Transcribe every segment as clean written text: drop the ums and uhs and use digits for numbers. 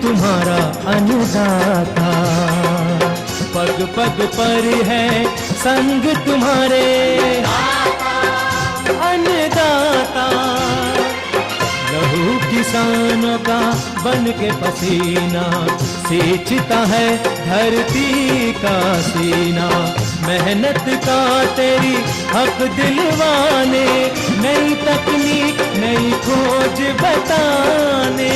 तुम्हारा अन्नदाता, पग पग पर है संग तुम्हारे अन्नदाता। लहू किसानों का बन के पसीना सींचता है धरती का सीना। मेहनत का तेरी हक दिलवाने, नई तकनीक नई खोज बताने।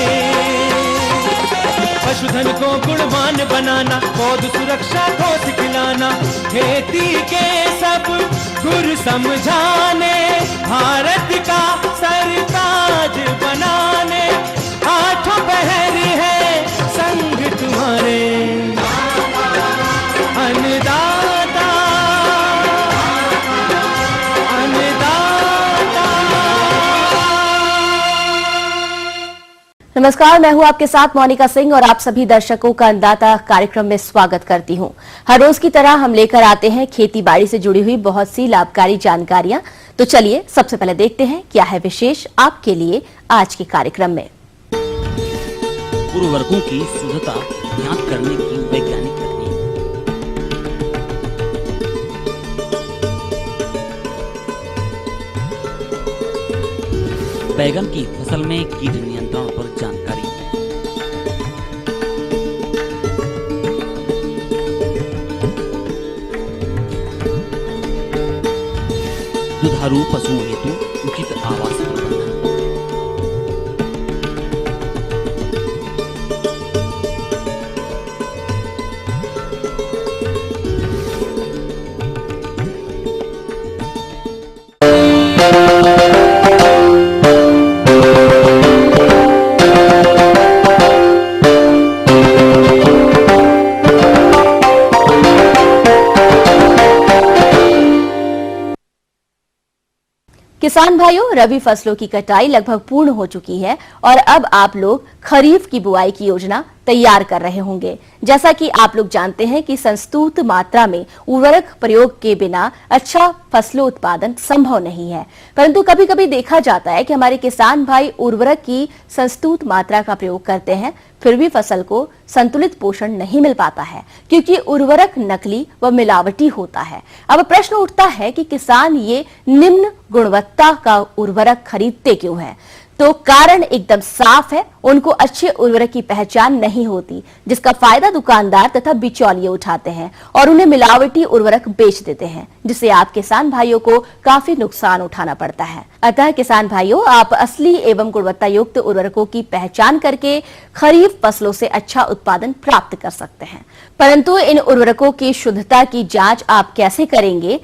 पशुधन को गुणवान बनाना, पौध सुरक्षा को सिखलाना, खेती के सब गुर समझाने, भारत का सरताज बनाने। आठों पहर है संग तुम्हारे अन्नदाता, अन्नदाता। नमस्कार, मैं हूं आपके साथ मोनिका सिंह और आप सभी दर्शकों का अन्नदाता कार्यक्रम में स्वागत करती हूं। हर रोज की तरह हम लेकर आते हैं खेती बाड़ी से जुड़ी हुई बहुत सी लाभकारी जानकारियां। तो चलिए सबसे पहले देखते हैं क्या है विशेष आपके लिए आज के कार्यक्रम में। उर्वरकों की शुद्धता ज्ञात करने की वैज्ञानिक तकनीक। बैगन की फसल में कीट नियंत्रण पर जानकारी। दुधारू पशुओं हेतु उचित आवास प्रबंधन। किसान भाइयों, रबी फसलों की कटाई लगभग पूर्ण हो चुकी है और अब आप लोग खरीफ की बुआई की योजना तैयार कर रहे होंगे। जैसा कि आप लोग जानते हैं कि संस्तुत मात्रा में उर्वरक प्रयोग के बिना अच्छा फसलों उत्पादन संभव नहीं है, परंतु कभी कभी देखा जाता है कि हमारे किसान भाई उर्वरक की संस्तुत मात्रा का प्रयोग करते हैं, फिर भी फसल को संतुलित पोषण नहीं मिल पाता है क्योंकि उर्वरक नकली व मिलावटी होता है। अब प्रश्न उठता है कि किसान ये निम्न गुणवत्ता का उर्वरक खरीदते क्यों हैं? तो कारण एकदम साफ है, उनको अच्छे उर्वरक की पहचान नहीं होती, जिसका फायदा दुकानदार तथा बिचौलिए उठाते हैं और उन्हें मिलावटी उर्वरक बेच देते हैं, जिससे आप किसान भाइयों को काफी नुकसान उठाना पड़ता है। अतः किसान भाइयों, आप असली एवं गुणवत्ता युक्त उर्वरकों की पहचान करके खरीफ फसलों से अच्छा उत्पादन प्राप्त कर सकते हैं। परंतु इन उर्वरकों की शुद्धता की जांच आप कैसे करेंगे,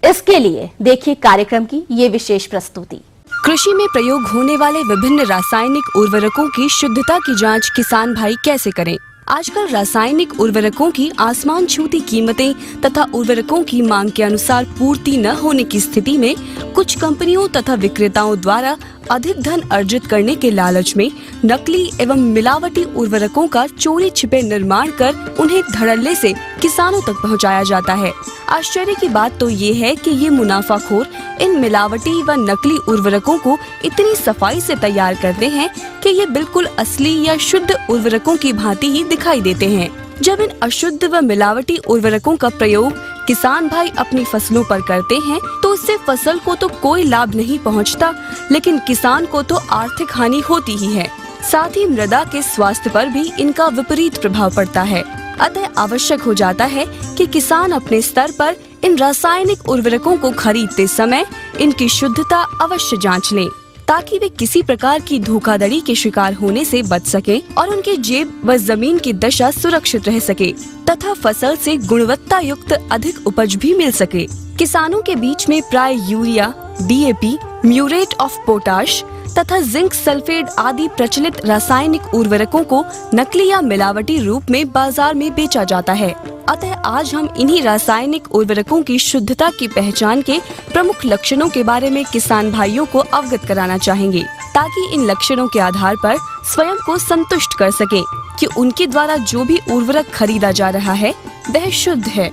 इसके लिए देखिए कार्यक्रम की ये विशेष प्रस्तुति। कृषि में प्रयोग होने वाले विभिन्न रासायनिक उर्वरकों की शुद्धता की जांच किसान भाई कैसे करें? आजकल रासायनिक उर्वरकों की आसमान छूती कीमतें तथा उर्वरकों की मांग के अनुसार पूर्ति न होने की स्थिति में कुछ कंपनियों तथा विक्रेताओं द्वारा अधिक धन अर्जित करने के लालच में नकली एवं मिलावटी उर्वरकों का चोरी छिपे निर्माण कर उन्हें धड़ल्ले से किसानों तक पहुंचाया जाता है। आश्चर्य की बात तो ये है कि ये मुनाफाखोर इन मिलावटी व नकली उर्वरकों को इतनी सफाई से तैयार करते हैं कि ये बिल्कुल असली या शुद्ध उर्वरकों की भांति ही दिखाई देते हैं। जब इन अशुद्ध व मिलावटी उर्वरकों का प्रयोग किसान भाई अपनी फसलों पर करते हैं तो उससे फसल को तो कोई लाभ नहीं पहुंचता, लेकिन किसान को तो आर्थिक हानि होती ही है। साथ ही मृदा के स्वास्थ्य पर भी इनका विपरीत प्रभाव पड़ता है। अतः आवश्यक हो जाता है कि किसान अपने स्तर पर इन रासायनिक उर्वरकों को खरीदते समय इनकी शुद्धता अवश्य जांच लें, ताकि वे किसी प्रकार की धोखाधड़ी के शिकार होने से बच सके और उनके जेब व जमीन की दशा सुरक्षित रह सके तथा फसल से गुणवत्ता युक्त अधिक उपज भी मिल सके। किसानों के बीच में प्राय urea, DAP, muriate of potash तथा जिंक सल्फेट आदि प्रचलित रासायनिक उर्वरकों को नकली या मिलावटी रूप में बाजार में बेचा जाता है। अतः आज हम इन्हीं रासायनिक उर्वरकों की शुद्धता की पहचान के प्रमुख लक्षणों के बारे में किसान भाइयों को अवगत कराना चाहेंगे, ताकि इन लक्षणों के आधार पर स्वयं को संतुष्ट कर सकें कि उनके द्वारा जो भी उर्वरक खरीदा जा रहा है वह शुद्ध है।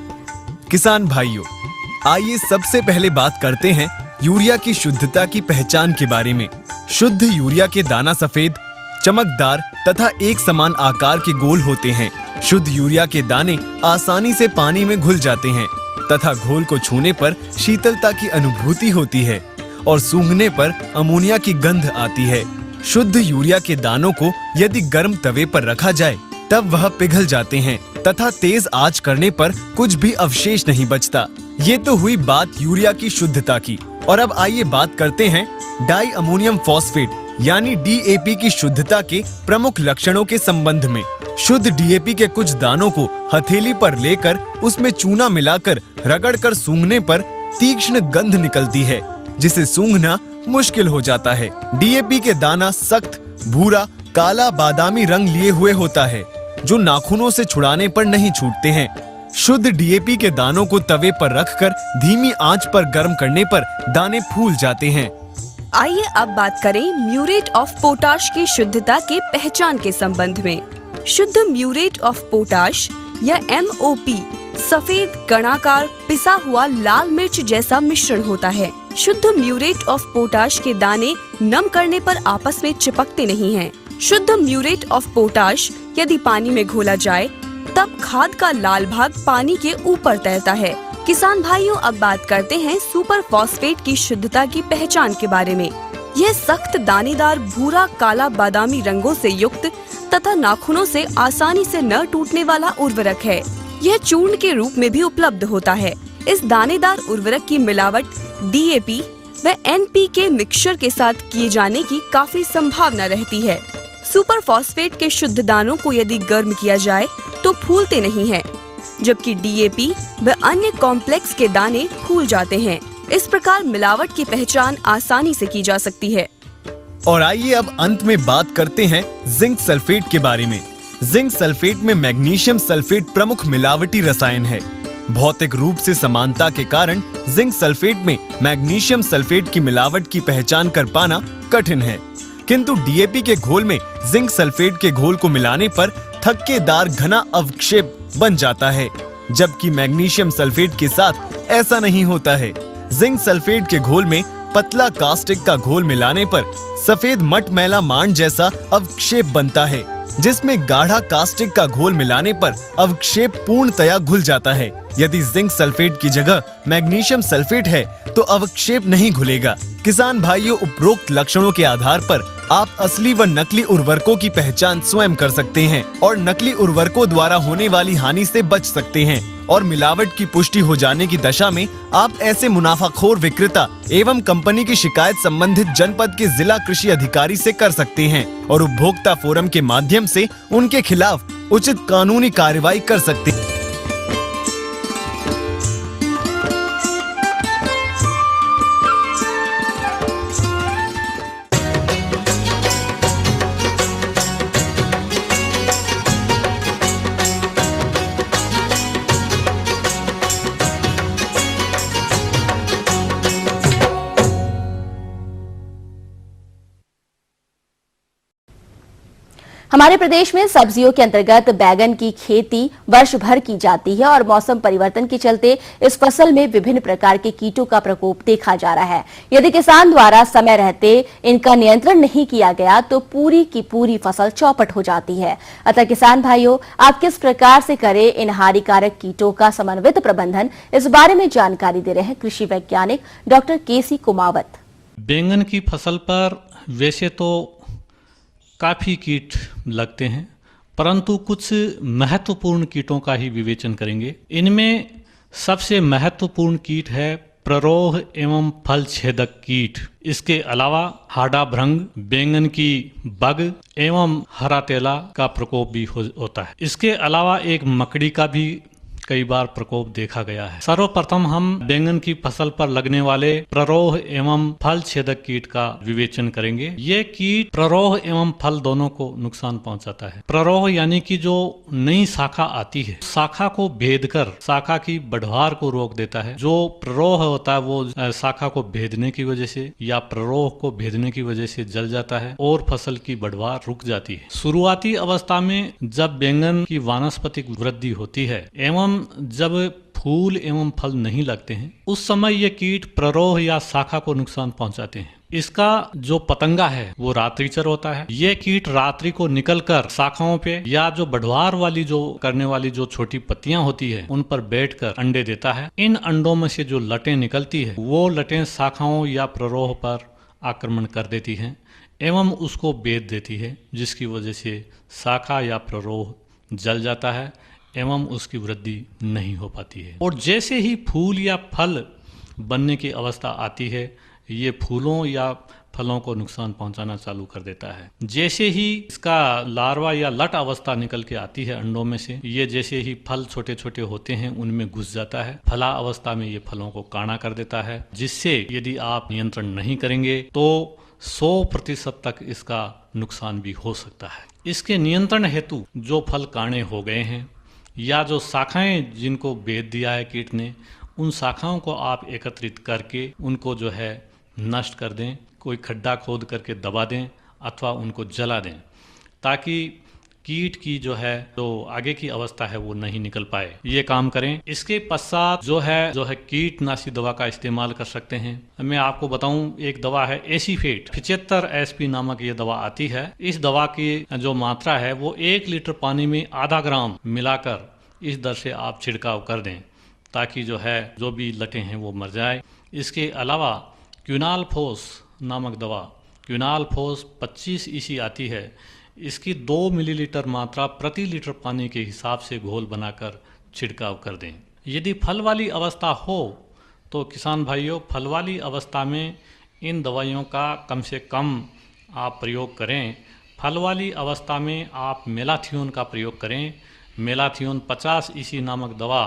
किसान भाइयों, आइए सबसे पहले बात करते हैं यूरिया की शुद्धता की पहचान के बारे में। शुद्ध यूरिया के दाना सफेद, चमकदार तथा एक समान आकार के गोल होते हैं। शुद्ध यूरिया के दाने आसानी से पानी में घुल जाते हैं तथा घोल को छूने पर शीतलता की अनुभूति होती है और सूंघने पर अमोनिया की गंध आती है। शुद्ध यूरिया के दानों को यदि गर्म तवे पर रखा जाए तब वह पिघल जाते हैं तथा तेज आंच करने पर कुछ भी अवशेष नहीं बचता। ये तो हुई बात यूरिया की शुद्धता की। और अब आइए बात करते हैं डाई अमोनियम फॉस्फेट यानी DAP की शुद्धता के प्रमुख लक्षणों के संबंध में। शुद्ध DAP के कुछ दानों को हथेली पर लेकर उसमें चूना मिलाकर रगड़कर सूंघने पर तीक्ष्ण गंध निकलती है जिसे सूंघना मुश्किल हो जाता है। DAP के दाना सख्त भूरा काला बादामी रंग लिए हुए होता है जो नाखूनों से छुड़ाने पर नहीं छूटते हैं। शुद्ध DAP के दानों को तवे पर रखकर धीमी आंच पर गर्म करने पर दाने फूल जाते हैं। आइए अब बात करें म्यूरेट ऑफ पोटाश की शुद्धता के पहचान के संबंध में। शुद्ध म्यूरेट ऑफ पोटाश या MOP सफेद कणाकार पिसा हुआ लाल मिर्च जैसा मिश्रण होता है। शुद्ध म्यूरेट ऑफ पोटाश के दाने नम करने पर आपस में चिपकते नहीं हैं। शुद्ध म्यूरेट ऑफ पोटाश यदि पानी में घोला जाए तब खाद का लाल भाग पानी के ऊपर तैरता है। किसान भाइयों, अब बात करते हैं सुपर फॉस्फेट की शुद्धता की पहचान के बारे में। यह सख्त दानेदार भूरा काला बादामी रंगों से युक्त तथा नाखूनों से आसानी से न टूटने वाला उर्वरक है। यह चूर्ण के रूप में भी उपलब्ध होता है। इस दानेदार उर्वरक की मिलावट DAP व NPK मिक्सचर के साथ किए जाने की काफी संभावना रहती है। सुपर फॉस्फेट के शुद्ध दानों को यदि गर्म किया जाए तो फूलते नहीं हैं, जबकि DAP व अन्य कॉम्प्लेक्स के दाने फूल जाते हैं। इस प्रकार मिलावट की पहचान आसानी से की जा सकती है। और आइए अब अंत में बात करते हैं जिंक सल्फेट के बारे में। जिंक सल्फेट में मैग्नीशियम सल्फेट प्रमुख मिलावटी रसायन है। भौतिक रूप से समानता के कारण जिंक सल्फेट में मैग्नीशियम सल्फेट की मिलावट की पहचान कर पाना कठिन है, किंतु DAP के घोल में जिंक सल्फेट के घोल को मिलाने पर थक्केदार घना अवक्षेप बन जाता है, जबकि मैग्नीशियम सल्फेट के साथ ऐसा नहीं होता है। जिंक सल्फेट के घोल में पतला कास्टिक का घोल मिलाने पर सफेद मटमैला मांड जैसा अवक्षेप बनता है, जिसमें गाढ़ा कास्टिक का घोल मिलाने पर अवक्षेप पूर्णतया घुल जाता है। यदि जिंक सल्फेट की जगह मैग्नीशियम सल्फेट है तो अवक्षेप नहीं घुलेगा। किसान भाइयों, उपरोक्त लक्षणों के आधार पर आप असली व नकली उर्वरकों की पहचान स्वयं कर सकते हैं और नकली उर्वरकों द्वारा होने वाली हानि से बच सकते हैं। और मिलावट की पुष्टि हो जाने की दशा में आप ऐसे मुनाफाखोर विक्रेता एवं कंपनी की शिकायत संबंधित जनपद के जिला कृषि अधिकारी से कर सकते हैं और उपभोक्ता फोरम के माध्यम से उनके खिलाफ उचित कानूनी कार्रवाई कर सकते हैं। हमारे प्रदेश में सब्जियों के अंतर्गत बैगन की खेती वर्ष भर की जाती है और मौसम परिवर्तन के चलते इस फसल में विभिन्न प्रकार के कीटों का प्रकोप देखा जा रहा है। यदि किसान द्वारा समय रहते इनका नियंत्रण नहीं किया गया तो पूरी की पूरी फसल चौपट हो जाती है। अतः किसान भाइयों, आप किस प्रकार से करें इन हानिकारक कीटों का समन्वित प्रबंधन, इस बारे में जानकारी दे रहे हैं कृषि वैज्ञानिक डॉक्टर KC कुमावत। बैंगन की फसल पर वैसे तो काफ़ी कीट लगते हैं, परंतु कुछ महत्वपूर्ण कीटों का ही विवेचन करेंगे। इनमें सबसे महत्वपूर्ण कीट है प्ररोह एवं फल छेदक कीट। इसके अलावा हाडाभृंग, बैंगन की बग एवं हरा तेला का प्रकोप भी होता है। इसके अलावा एक मकड़ी का भी कई बार प्रकोप देखा गया है। सर्वप्रथम हम बैंगन की फसल पर लगने वाले प्ररोह एवं फल छेदक कीट का विवेचन करेंगे। ये कीट प्ररोह एवं फल दोनों को नुकसान पहुंचाता है। प्ररोह यानी कि जो नई शाखा आती है, शाखा को भेदकर शाखा की बढ़वार को रोक देता है। जो प्ररोह होता है वो शाखा को भेदने की वजह से या प्ररोह को भेदने की वजह से जल जाता है और फसल की बढ़वार रुक जाती है। शुरुआती अवस्था में जब बैंगन की वानस्पतिक वृद्धि होती है एवं जब फूल एवं फल नहीं लगते हैं, उस समय ये कीट प्ररोह या शाखा को नुकसान पहुंचाते हैं। इसका जो पतंगा है वो रात्रिचर होता है। ये कीट रात्रि को निकलकर शाखाओं पे या जो बढ़वार वाली जो करने वाली जो छोटी पत्तियां होती है उन पर बैठकर अंडे देता है। इन अंडों में से जो लटें निकलती है वो लटें शाखाओं या प्ररोह पर आक्रमण कर देती हैं एवं उसको बेध देती है, जिसकी वजह से शाखा या प्ररोह जल जाता है एवं उसकी वृद्धि नहीं हो पाती है। और जैसे ही फूल या फल बनने की अवस्था आती है ये फूलों या फलों को नुकसान पहुंचाना चालू कर देता है। जैसे ही इसका लार्वा या लट अवस्था निकल के आती है अंडों में से, ये जैसे ही फल छोटे छोटे होते हैं उनमें घुस जाता है। फला अवस्था में ये फलों को काणा कर देता है, जिससे यदि आप नियंत्रण नहीं करेंगे तो 100% तक इसका नुकसान भी हो सकता है। इसके नियंत्रण हेतु जो फल काणे हो गए हैं या जो शाखाएं जिनको बेच दिया है कीट ने, उन शाखाओं को आप एकत्रित करके उनको जो है नष्ट कर दें, कोई खड्डा खोद करके दबा दें अथवा उनको जला दें, ताकि कीट की जो है तो आगे की अवस्था है वो नहीं निकल पाए। ये काम करें। इसके पश्चात जो है कीटनाशी दवा का इस्तेमाल कर सकते हैं। मैं आपको बताऊं, एक दवा है एसीफेट 75 SP नामक ये दवा आती है। इस दवा की जो मात्रा है वो 1 लीटर पानी में आधा ग्राम मिलाकर इस दर से आप छिड़काव कर दें, ताकि जो भी लटें हैं वो मर जाए। इसके अलावा क्विनालफोस नामक दवा, क्विनालफोस 25 EC आती है। इसकी 2 मिलीलीटर मात्रा प्रति लीटर पानी के हिसाब से घोल बनाकर छिड़काव कर दें। यदि फल वाली अवस्था हो तो किसान भाइयों, फल वाली अवस्था में इन दवाइयों का कम से कम आप प्रयोग करें। फल वाली अवस्था में आप मेलाथियोन का प्रयोग करें। मेलाथियोन 50 EC नामक दवा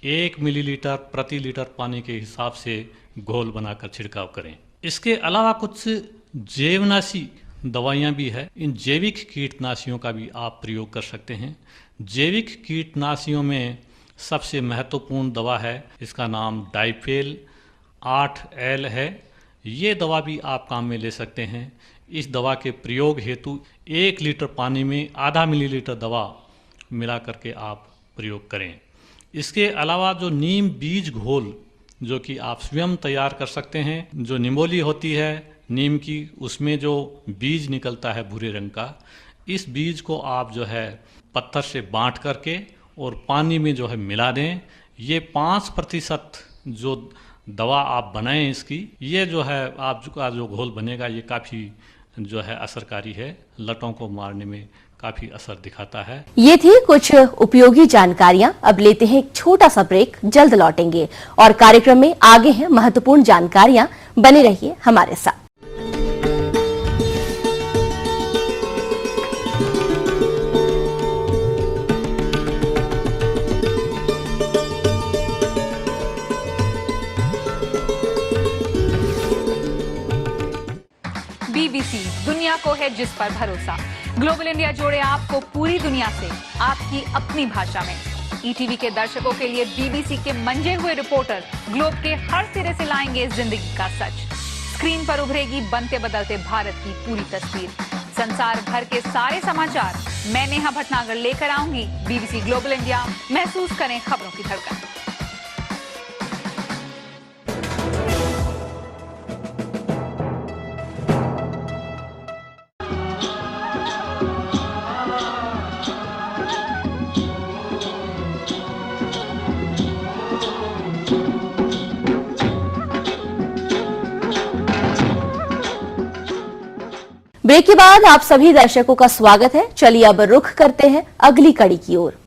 1 मिलीलीटर प्रति लीटर पानी के हिसाब से घोल बनाकर छिड़काव करें। इसके अलावा कुछ जैवनाशी दवाइयाँ भी है। इन जैविक कीटनाशियों का भी आप प्रयोग कर सकते हैं। जैविक कीटनाशियों में सबसे महत्वपूर्ण दवा है, इसका नाम डाइफेल 8L है। ये दवा भी आप काम में ले सकते हैं। इस दवा के प्रयोग हेतु 1 लीटर पानी में आधा मिलीलीटर दवा मिला करके आप प्रयोग करें। इसके अलावा जो नीम बीज घोल जो कि आप स्वयं तैयार कर सकते हैं, जो निमोली होती है नीम की, उसमें जो बीज निकलता है भूरे रंग का, इस बीज को आप पत्थर से बांट करके और पानी में मिला दें। ये 5% जो दवा आप बनाएं इसकी, ये आपका जो घोल बनेगा ये काफ़ी असरकारी है, लटों को मारने में काफी असर दिखाता है। ये थी कुछ उपयोगी जानकारियां। अब लेते हैं एक छोटा सा ब्रेक, जल्द लौटेंगे और कार्यक्रम में आगे हैं महत्वपूर्ण जानकारियां। बने रहिए हमारे साथ। BBC दुनिया को है जिस पर भरोसा। ग्लोबल इंडिया जोड़े आपको पूरी दुनिया से आपकी अपनी भाषा में। ETV के दर्शकों के लिए BBC के मंजे हुए रिपोर्टर ग्लोब के हर सिरे से लाएंगे जिंदगी का सच। स्क्रीन पर उभरेगी बनते बदलते भारत की पूरी तस्वीर। संसार भर के सारे समाचार मैं नेहा भटनागर लेकर आऊंगी। BBC ग्लोबल इंडिया, महसूस करें खबरों की धड़कन। ब्रेक के बाद आप सभी दर्शकों का स्वागत है। चलिए अब रुख करते हैं अगली कड़ी की ओर।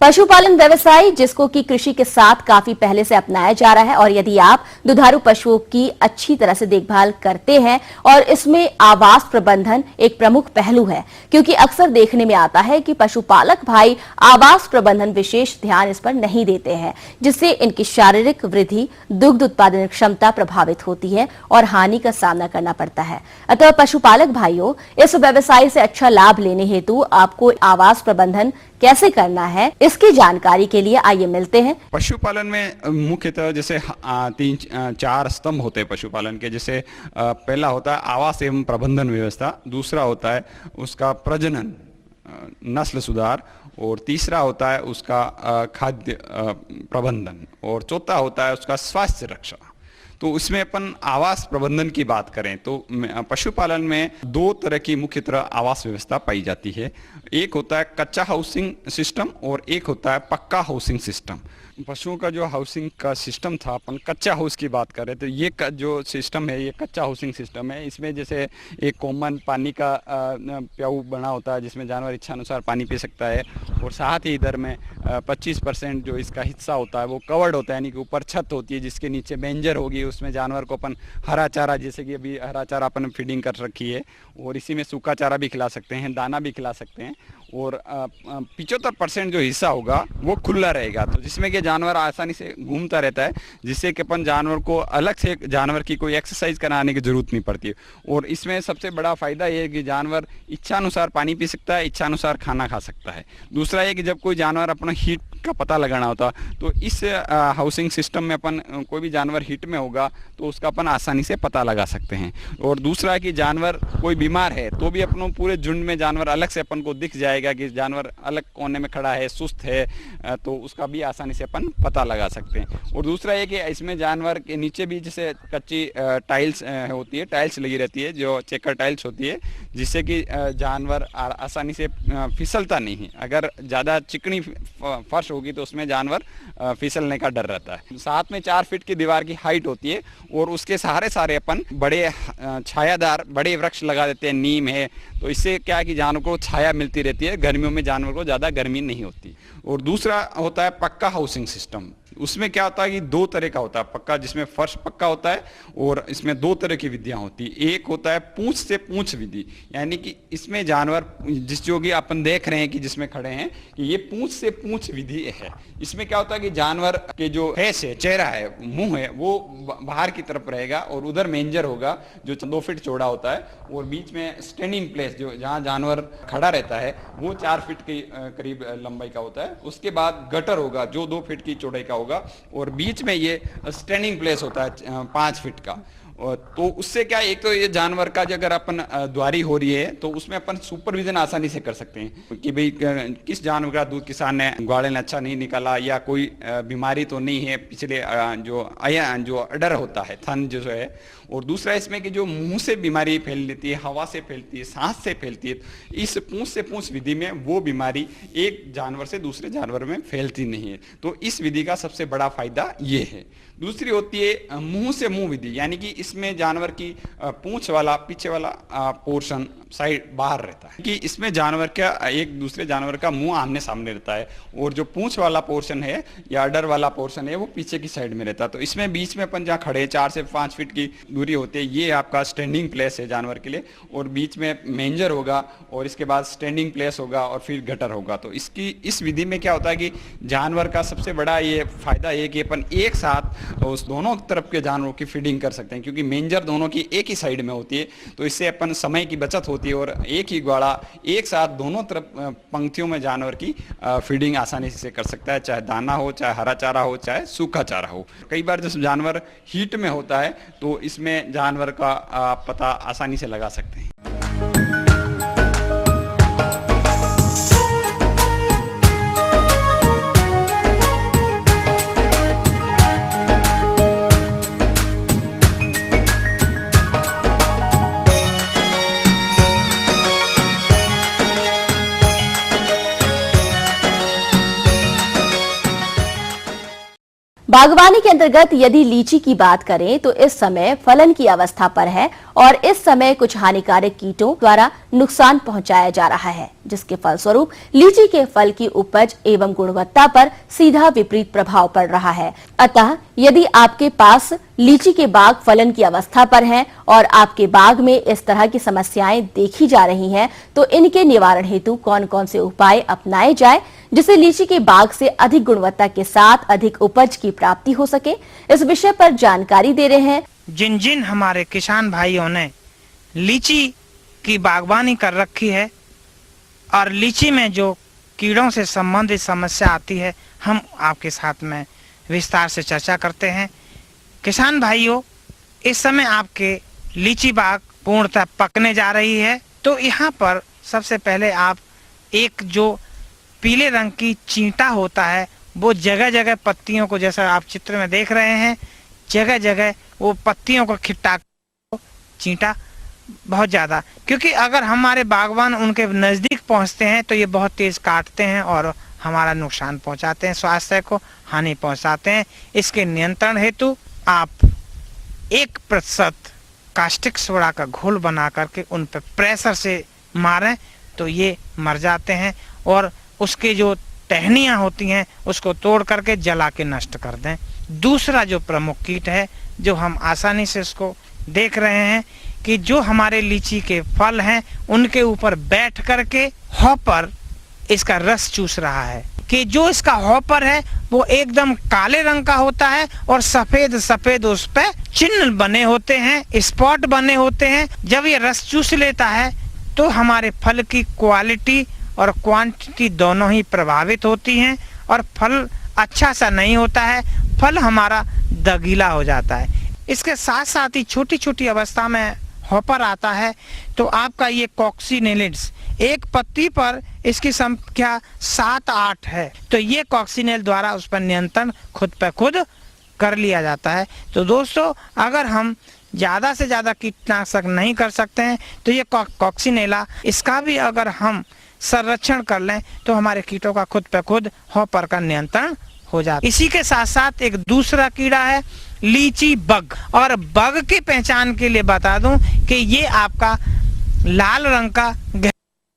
पशुपालन व्यवसाय जिसको कि कृषि के साथ काफी पहले से अपनाया जा रहा है, और यदि आप दुधारू पशुओं की अच्छी तरह से देखभाल करते हैं, और इसमें आवास प्रबंधन एक प्रमुख पहलू है, क्योंकि अक्सर देखने में आता है कि पशुपालक भाई आवास प्रबंधन विशेष ध्यान इस पर नहीं देते हैं, जिससे इनकी शारीरिक वृद्धि, दुग्ध उत्पादन क्षमता प्रभावित होती है और हानि का सामना करना पड़ता है। अतः पशुपालक भाइयों, इस व्यवसाय से अच्छा लाभ लेने हेतु आपको आवास प्रबंधन कैसे करना है, इसकी जानकारी के लिए आइए मिलते हैं। पशुपालन में मुख्यतः जैसे 3-4 स्तंभ होते हैं पशुपालन के। जैसे पहला होता है आवास एवं प्रबंधन व्यवस्था, दूसरा होता है उसका प्रजनन नस्ल सुधार, और तीसरा होता है उसका खाद्य प्रबंधन, और चौथा होता है उसका स्वास्थ्य रक्षा। तो उसमें अपन आवास प्रबंधन की बात करें तो पशुपालन में 2 तरह की मुख्यतः आवास व्यवस्था पाई जाती है। एक होता है कच्चा हाउसिंग सिस्टम और एक होता है पक्का हाउसिंग सिस्टम। पशुओं का जो हाउसिंग का सिस्टम था, अपन कच्चा हाउस की बात करें तो ये जो सिस्टम है ये कच्चा हाउसिंग सिस्टम है। इसमें जैसे एक कॉमन पानी का प्याऊ बना होता है जिसमें जानवर इच्छानुसार पानी पी सकता है, और साथ ही इधर में 25% जो इसका हिस्सा होता है वो कवर्ड होता है, यानी कि ऊपर छत होती है जिसके नीचे बेंजर होगी, उसमें जानवर को अपन हरा चारा, जैसे कि अभी हरा चारा अपन फीडिंग कर रखी है, और इसी में सूखा चारा भी खिला सकते हैं, दाना भी खिला सकते हैं, और 75% जो हिस्सा होगा वो खुला रहेगा, तो जिसमें कि जानवर आसानी से घूमता रहता है, जिससे कि अपन जानवर को अलग से जानवर की कोई एक्सरसाइज कराने की जरूरत नहीं पड़ती है। और इसमें सबसे बड़ा फायदा ये है कि जानवर इच्छानुसार पानी पी सकता है, इच्छानुसार खाना खा सकता है। दूसरा ये कि जब कोई जानवर अपना हीट का पता लगाना होता तो इस हाउसिंग सिस्टम में अपन कोई भी जानवर हीट में होगा तो उसका अपन आसानी से पता लगा सकते हैं। और दूसरा है कि जानवर कोई बीमार है तो भी अपनों पूरे झुंड में जानवर अलग से अपन को दिख जाएगा कि जानवर अलग कोने में खड़ा है, सुस्त है, तो उसका भी आसानी से अपन पता लगा सकते हैं। और दूसरा ये कि इसमें जानवर के नीचे भी जैसे कच्ची टाइल्स होती है, टाइल्स लगी रहती है जो चेकर टाइल्स होती है, जिससे कि जानवर आसानी से फिसलता नहीं है। अगर ज़्यादा चिकनी फर्श होगी तो उसमें जानवर फिसलने का डर रहता है। साथ में 4 फीट की दीवार की हाइट होती है और उसके सहारे अपन बड़े छायादार बड़े वृक्ष लगा देते हैं, नीम है, तो इससे क्या है कि जानवर को छाया मिलती रहती है, गर्मियों में जानवर को ज़्यादा गर्मी नहीं होती। और दूसरा होता है पक्का हाउसिंग सिस्टम। उसमें क्या होता है कि 2 तरह का होता है पक्का, जिसमें फर्श पक्का होता है, और इसमें 2 तरह की विधियां होती है। एक होता है पूंछ से पूंछ विधि, यानी कि इसमें जानवर जिस जो कि अपन देख रहे हैं कि जिसमें खड़े हैं कि ये पूंछ से पूंछ विधि है। इसमें क्या होता है कि जानवर के जो फेस है, चेहरा है, मुंह है, वो बाहर की तरफ रहेगा और उधर मेंजर होगा जो 2 फीट चौड़ा होता है, और बीच में स्टैंडिंग प्लेस जो जहाँ जानवर खड़ा रहता है वो 4 फीट के करीब लंबाई का होता है। उसके बाद गटर होगा जो 2 फीट की चौड़ाई का होगा, और बीच में ये स्टैंडिंग प्लेस होता है 5 फीट का। तो उससे क्या, एक तो ये जानवर का अगर अपन द्वारी हो रही है तो उसमें अपन सुपरविजन आसानी से कर सकते हैं कि भाई किस जानवर का दूध किसान ने ग्वाले ने अच्छा नहीं निकाला, या कोई बीमारी तो नहीं है पिछले जो अडर होता है थन जो है। और दूसरा इसमें कि जो मुंह से बीमारी फैल लेती है, हवा से फैलती है, सांस से फैलती है, इस पूंछ से पूंछ विधि में वो बीमारी एक जानवर से दूसरे जानवर में फैलती नहीं है। तो इस विधि का सबसे बड़ा फायदा ये है। दूसरी होती है मुंह से मुंह विधि, यानी कि इसमें जानवर की पूंछ वाला पीछे वाला पोर्शन साइड बाहर रहता है, कि इसमें जानवर का एक दूसरे जानवर का मुंह आमने सामने रहता है, और जो पूंछ वाला पोर्शन है या अडर वाला पोर्शन है वो पीछे की साइड में रहता है। तो इसमें बीच में अपन जहाँ खड़े 4 से 5 फीट की दूरी होती है, ये आपका स्टैंडिंग प्लेस है जानवर के लिए, और बीच में मेंजर होगा, और इसके बाद स्टैंडिंग प्लेस होगा, और फिर गटर होगा। तो इस विधि में क्या होता है कि जानवर का सबसे बड़ा ये फायदा है कि अपन एक साथ उस दोनों तरफ के जानवरों की फीडिंग कर सकते हैं, क्योंकि मेंजर दोनों की एक ही साइड में होती है, तो इससे अपन समय की बचत होती है, और एक ही ग्वाड़ा एक साथ दोनों तरफ पंक्तियों में जानवर की फीडिंग आसानी से कर सकता है, चाहे दाना हो, चाहे हरा चारा हो, चाहे सूखा चारा हो। कई बार जब जानवर हीट में होता है तो इसमें जानवर का पता आसानी से लगा सकते हैं। बागवानी के अंतर्गत यदि लीची की बात करें तो इस समय फलन की अवस्था पर है और इस समय कुछ हानिकारक कीटों द्वारा नुकसान पहुंचाया जा रहा है, जिसके फलस्वरूप लीची के फल की उपज एवं गुणवत्ता पर सीधा विपरीत प्रभाव पड़ रहा है। अतः यदि आपके पास लीची के बाग फलन की अवस्था पर हैं और आपके बाग में इस तरह की समस्याएं देखी जा रही हैं, तो इनके निवारण हेतु कौन कौन से उपाय अपनाए जाए जिससे लीची के बाग से अधिक गुणवत्ता के साथ अधिक उपज की प्राप्ति हो सके। इस विषय पर जानकारी दे रहे हैं जिन जिन हमारे किसान भाइयों ने लीची की बागवानी कर रखी है और लीची में जो कीड़ों से संबंधित समस्या आती है, हम आपके साथ में विस्तार से चर्चा करते हैं। किसान भाइयों, इस समय आपके लीची बाग पूर्णतः पकने जा रही है, तो यहाँ पर सबसे पहले आप एक जो पीले रंग की चींटा होता है वो जगह जगह पत्तियों को, जैसा आप चित्र में देख रहे हैं, जगह जगह वो पत्तियों को खिट्टा चींटा बहुत ज़्यादा, क्योंकि अगर हमारे बागवान उनके नज़दीक पहुंचते हैं तो ये बहुत तेज़ काटते हैं और हमारा नुकसान पहुंचाते हैं, स्वास्थ्य को हानि पहुंचाते हैं। इसके नियंत्रण हेतु आप 1% कास्टिक सोडा का घोल बना करके उन पर प्रेशर से मारें तो ये मर जाते हैं, और उसके जो टहनियाँ होती हैं उसको तोड़ करके जला के नष्ट कर दें। दूसरा जो प्रमुख कीट है, जो हम आसानी से उसको देख रहे हैं कि जो हमारे लीची के फल हैं उनके ऊपर बैठ करके हॉपर इसका रस चूस रहा है, कि जो इसका हॉपर है वो एकदम काले रंग का होता है और सफेद सफेद उस पे चिन्ह बने होते हैं, स्पॉट बने होते हैं। जब ये रस चूस लेता है तो हमारे फल की क्वालिटी और क्वांटिटी दोनों ही प्रभावित होती हैं और फल अच्छा सा नहीं होता है, फल हमारा दगीला हो जाता है। इसके साथ साथ ही छोटी छोटी अवस्था में हॉपर आता है तो आपका ये कॉक्सिनेलिड्स, एक पत्ती पर इसकी संख्या 7-8 है, तो ये कॉक्सिनेल द्वारा उस पर नियंत्रण खुद पे खुद कर लिया जाता है। तो दोस्तों, अगर हम ज़्यादा से ज़्यादा कीटनाशक नहीं कर सकते हैं तो ये कॉक्सिनेला, इसका भी अगर हम संरक्षण कर लें तो हमारे कीटों का खुद पे खुद हॉपर का नियंत्रण हो जाता है। इसी के साथ साथ एक दूसरा कीड़ा है लीची बग, और बग की पहचान के लिए बता दूं कि ये आपका लाल रंग का, गहरे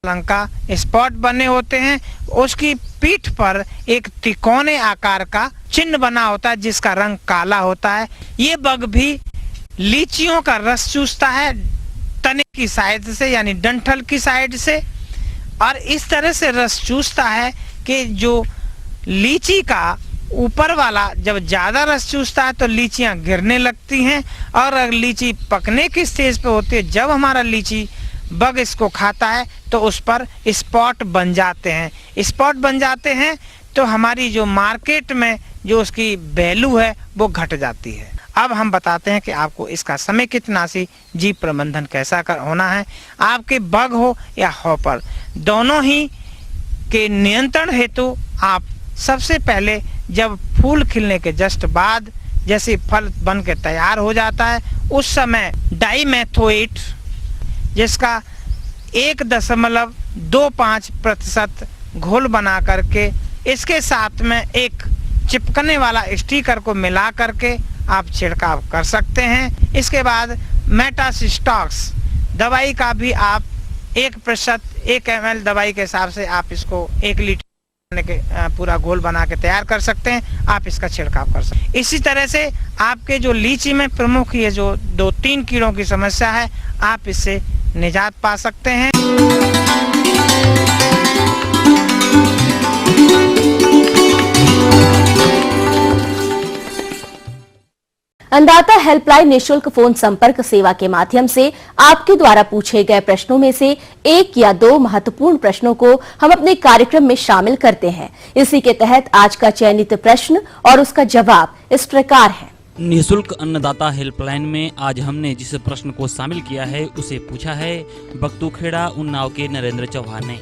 रंग का स्पॉट बने होते हैं, उसकी पीठ पर एक तिकोने आकार का चिन्ह बना होता है जिसका रंग काला होता है। ये बग भी लीचियों का रस चूसता है तने की साइड से, यानी डंठल की साइड से, और इस तरह से रस चूसता है कि जो लीची का ऊपर वाला जब ज्यादा रस चूसता है तो लीचियां गिरने लगती हैं, और अगर लीची पकने की स्टेज पे होती है, जब हमारा लीची बग इसको खाता है तो उस पर स्पॉट बन जाते हैं। स्पॉट बन जाते हैं तो हमारी जो मार्केट में जो उसकी वैल्यू है वो घट जाती है। अब हम बताते हैं कि आपको इसका समय कितनाशी जीव प्रबंधन कैसा होना है। आपके बग हो या हॉपर, दोनों ही के नियंत्रण हेतु आप सबसे पहले जब फूल खिलने के जस्ट बाद, जैसे फल बन के तैयार हो जाता है, उस समय डाइमेथोएट, जिसका 1.25% घोल बना करके इसके साथ में एक चिपकने वाला स्टिकर को मिला करके आप छिड़काव कर सकते हैं। इसके बाद मेटासिस्टॉक्स दवाई का भी आप 1% 1 ml दवाई के हिसाब से आप इसको 1 लीटर के पूरा घोल बना के तैयार कर सकते हैं, आप इसका छिड़काव कर सकते हैं। इसी तरह से आपके जो लीची में प्रमुख ये जो 2-3 कीड़ों की समस्या है, आप इससे निजात पा सकते हैं। अन्नदाता हेल्पलाइन निशुल्क फोन संपर्क सेवा के माध्यम से आपके द्वारा पूछे गए प्रश्नों में से 1 या 2 महत्वपूर्ण प्रश्नों को हम अपने कार्यक्रम में शामिल करते हैं। इसी के तहत आज का चयनित प्रश्न और उसका जवाब इस प्रकार है। निःशुल्क अन्नदाता हेल्पलाइन में आज हमने जिस प्रश्न को शामिल किया है उसे पूछा है बख्तूखेड़ा उन्नाव के नरेंद्र चौहान ने।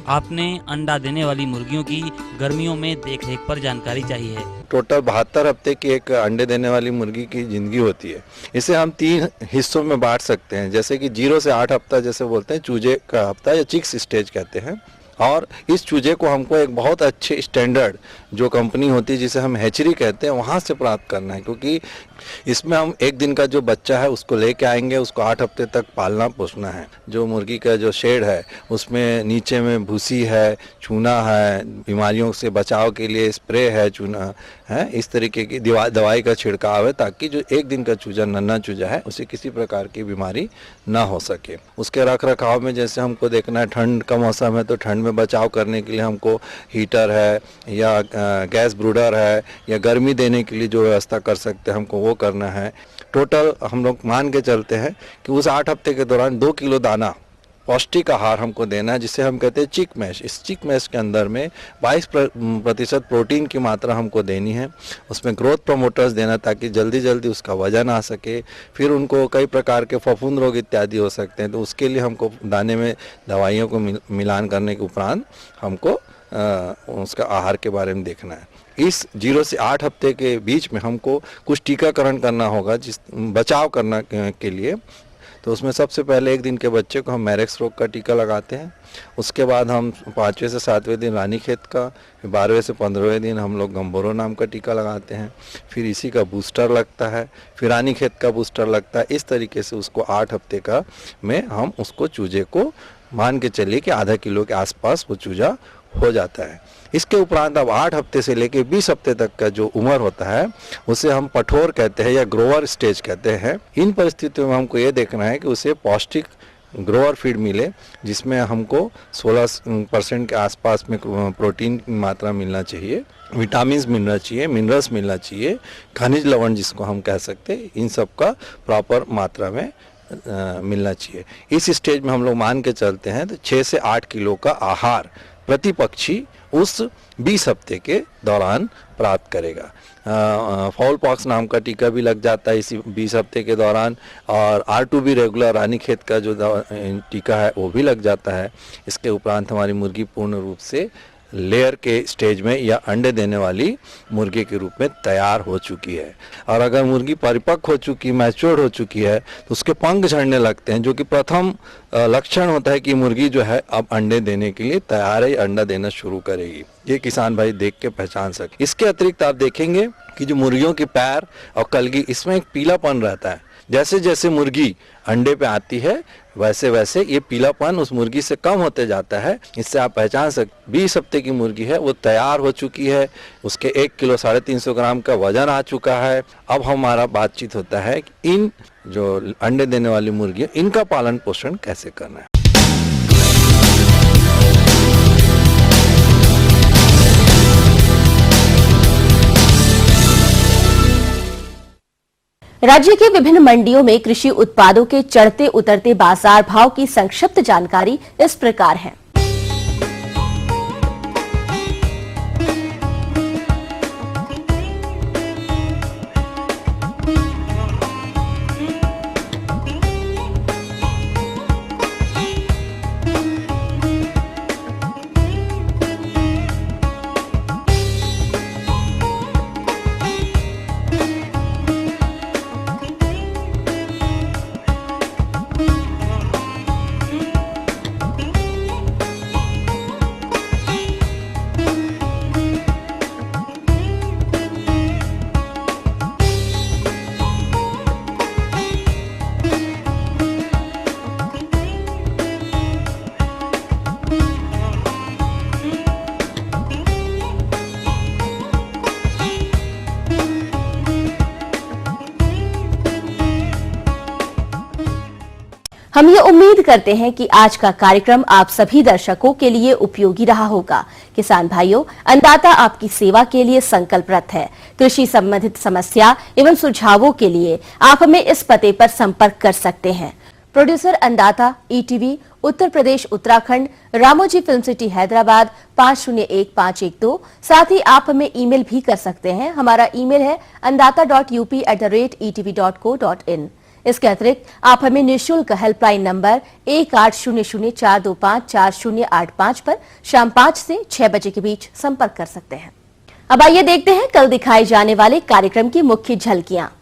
आपने अंडा देने वाली मुर्गियों की गर्मियों में देखरेख पर जानकारी चाहिए है। टोटल 72 हफ्ते की एक अंडे देने वाली मुर्गी की जिंदगी होती है। इसे हम 3 हिस्सों में बांट सकते हैं, जैसे कि 0 से 8 हफ्ता जैसे बोलते हैं, चूजे का हफ्ता या चिक्स स्टेज कहते हैं। और इस चूजे को हमको एक बहुत अच्छे स्टैंडर्ड जो कंपनी होती है जिसे हम हैचरी कहते हैं वहाँ से प्राप्त करना है, क्योंकि इसमें हम 1 दिन का जो बच्चा है उसको लेके आएंगे, उसको 8 हफ्ते तक पालना पोसना है। जो मुर्गी का जो शेड है उसमें नीचे में भूसी है, चूना है, बीमारियों से बचाव के लिए स्प्रे है, चूना है, इस तरीके की दवाई का छिड़काव है, ताकि जो 1 दिन का चूजा, नन्हा चूजा है, उसे किसी प्रकार की बीमारी ना हो सके। उसके रख रखाव में जैसे हमको देखना है, ठंड का मौसम है तो ठंड में बचाव करने के लिए हमको हीटर है या गैस ब्रूडर है या गर्मी देने के लिए जो व्यवस्था कर सकते हैं हमको वो करना है। टोटल हम लोग मान के चलते हैं कि उस 8 हफ्ते के दौरान 2 किलो दाना पौष्टिक आहार हमको देना है जिसे हम कहते हैं चिक मैश। इस चिक मैश के अंदर में 22% प्रोटीन की मात्रा हमको देनी है। उसमें ग्रोथ प्रमोटर्स देना ताकि जल्दी जल्दी उसका वजन आ सके। फिर उनको कई प्रकार के फफूंद रोग इत्यादि हो सकते हैं, तो उसके लिए हमको दाने में दवाइयों को मिलान करने के उपरांत हमको उसका आहार के बारे में देखना है। इस 0 से 8 हफ्ते के बीच में हमको कुछ टीकाकरण करना होगा जिस बचाव करना के लिए। तो उसमें सबसे पहले 1 दिन के बच्चे को हम मैरेक्स रोग का टीका लगाते हैं। उसके बाद हम 5वें से 7वें दिन रानीखेत का, फिर 12वें से 15वें दिन हम लोग गंभोरो नाम का टीका लगाते हैं। फिर इसी का बूस्टर लगता है, फिर रानीखेत का बूस्टर लगता है। इस तरीके से उसको 8 हफ्ते का में हम उसको चूजे को मान के चलिए कि आधा किलो के आसपास वो चूजा हो जाता है। इसके उपरांत अब 8 हफ्ते से लेकर 20 हफ्ते तक का जो उम्र होता है उसे हम पठोर कहते हैं या ग्रोअर स्टेज कहते हैं। इन परिस्थितियों में हमको ये देखना है कि उसे पौष्टिक ग्रोअर फीड मिले जिसमें हमको 16% के आसपास में प्रोटीन की मात्रा मिलना चाहिए, विटामिन्स मिलना चाहिए, मिनरल्स मिलना चाहिए, खनिज लवण जिसको हम कह सकते हैं, इन सब का प्रॉपर मात्रा में मिलना चाहिए। इस स्टेज में हम लोग मान के चलते हैं तो 6 से 8 किलो का आहार प्रति पक्षी उस 20 हफ्ते के दौरान प्राप्त करेगा। फाउल पॉक्स नाम का टीका भी लग जाता है इसी 20 हफ्ते के दौरान, और R2B रेगुलर रानीखेत का जो टीका है वो भी लग जाता है। इसके उपरांत हमारी मुर्गी पूर्ण रूप से लेयर के स्टेज में या अंडे देने वाली मुर्गी के रूप में तैयार हो चुकी है। और अगर मुर्गी परिपक्व हो चुकी, मैच्योर्ड हो चुकी है, तो उसके पंख झड़ने लगते हैं, जो कि प्रथम लक्षण होता है कि मुर्गी जो है अब अंडे देने के लिए तैयार है, अंडा देना शुरू करेगी। ये किसान भाई देख के पहचान सके। इसके अतिरिक्त आप देखेंगे कि जो मुर्गियों के पैर और कलगी, इसमें एक पीलापन रहता है। जैसे जैसे मुर्गी अंडे पे आती है वैसे वैसे ये पीलापन उस मुर्गी से कम होते जाता है। इससे आप पहचान सकते 20 हफ्ते की मुर्गी है, वो तैयार हो चुकी है, उसके 1 किलो 350 ग्राम का वजन आ चुका है। अब हमारा बातचीत होता है कि इन जो अंडे देने वाली मुर्गी इनका पालन पोषण कैसे करना है। राज्य के विभिन्न मंडियों में कृषि उत्पादों के चढ़ते उतरते बाजार भाव की संक्षिप्त जानकारी इस प्रकार है। हम ये उम्मीद करते हैं कि आज का कार्यक्रम आप सभी दर्शकों के लिए उपयोगी रहा होगा। किसान भाइयों, अन्नदाता आपकी सेवा के लिए संकल्परत है। कृषि संबंधित समस्या एवं सुझावों के लिए आप हमें इस पते पर संपर्क कर सकते हैं। प्रोड्यूसर अन्नदाता, ETV, Uttar Pradesh Uttarakhand, Ramoji film city Hyderabad 501512। साथ ही आप हमें ईमेल भी कर सकते हैं। हमारा ईमेल है annadata.up@etv.co.in। इसके अतिरिक्त आप हमें निःशुल्क हेल्पलाइन नंबर 180042544085 पर शाम 5 से 6 बजे के बीच संपर्क कर सकते हैं। अब आइए देखते हैं कल दिखाए जाने वाले कार्यक्रम की मुख्य झलकियां।